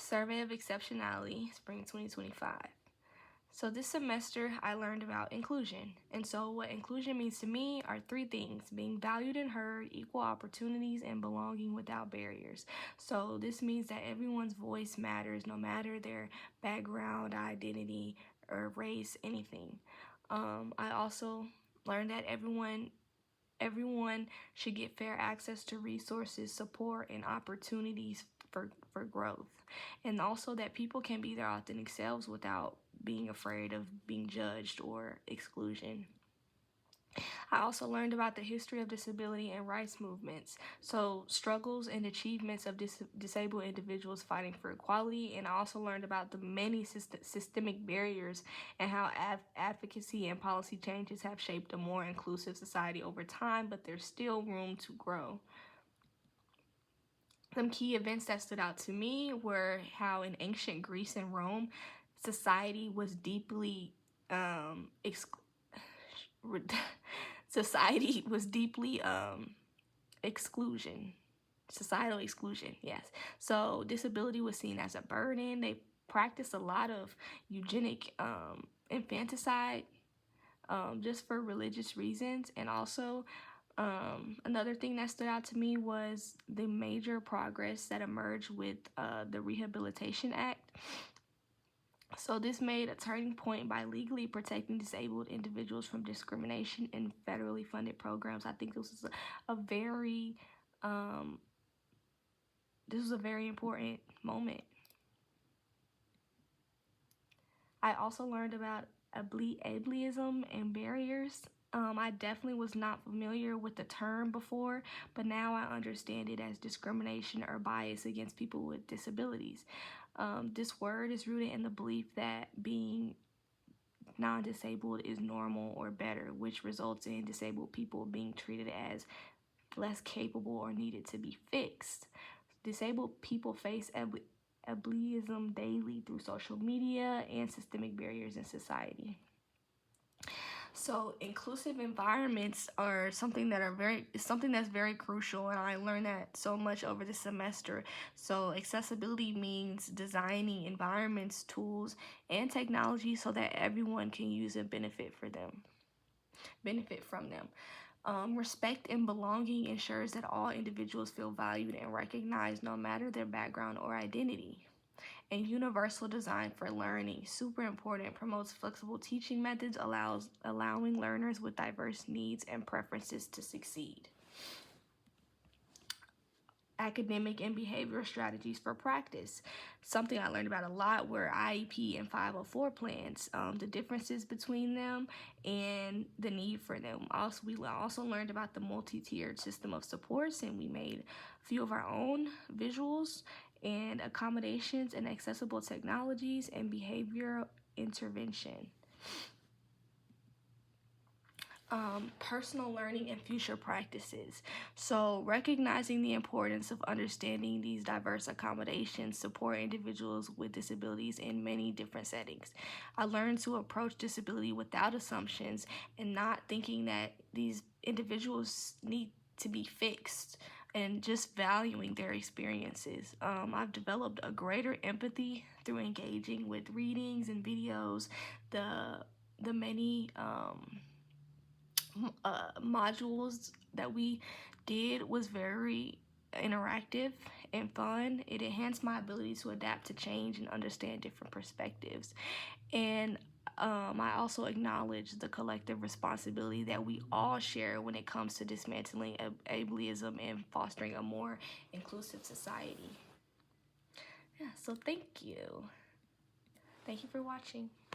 Survey of Exceptionality, Spring 2025. So this semester I learned about inclusion. And so what inclusion means to me are three things: being valued and heard, equal opportunities, and belonging without barriers. So this means that everyone's voice matters no matter their background, identity, or race, anything. I also learned that everyone should get fair access to resources, support, and opportunities for growth. And also that people can be their authentic selves without being afraid of being judged or exclusion. I also learned about the history of disability and rights movements, so struggles and achievements of disabled individuals fighting for equality, and I also learned about the many systemic barriers and how advocacy and policy changes have shaped a more inclusive society over time, but there's still room to grow. Some key events that stood out to me were how in ancient Greece and Rome, society was deeply society was deeply exclusion, societal exclusion, yes. So disability was seen as a burden. They practiced a lot of eugenic infanticide just for religious reasons. And also another thing that stood out to me was the major progress that emerged with the Rehabilitation Act. So this made a turning point by legally protecting disabled individuals from discrimination in federally funded programs. I think this was a very important moment. I also learned about ableism and barriers. I definitely was not familiar with the term before, but now I understand it as discrimination or bias against people with disabilities. This word is rooted in the belief that being non-disabled is normal or better, which results in disabled people being treated as less capable or needed to be fixed. Disabled people face ableism daily through social media and systemic barriers in society. So inclusive environments are something that's very crucial, and I learned that so much over the semester. So accessibility means designing environments, tools, and technology so that everyone can use and benefit from them. Respect and belonging ensures that all individuals feel valued and recognized no matter their background or identity. And universal design for learning, super important, promotes flexible teaching methods, allowing learners with diverse needs and preferences to succeed. Academic and behavioral strategies for practice. Something I learned about a lot were IEP and 504 plans, the differences between them and the need for them. We also learned about the multi-tiered system of supports, and we made a few of our own visuals and accommodations and accessible technologies and behavioral intervention. Personal learning and future practices. So recognizing the importance of understanding these diverse accommodations support individuals with disabilities in many different settings. I learned to approach disability without assumptions and not thinking that these individuals need to be fixed, and just valuing their experiences. I've developed a greater empathy through engaging with readings and videos. The many modules that we did was very interactive and fun. It enhanced my ability to adapt to change and understand different perspectives. And I also acknowledge the collective responsibility that we all share when it comes to dismantling ableism and fostering a more inclusive society. Yeah, so thank you. Thank you for watching.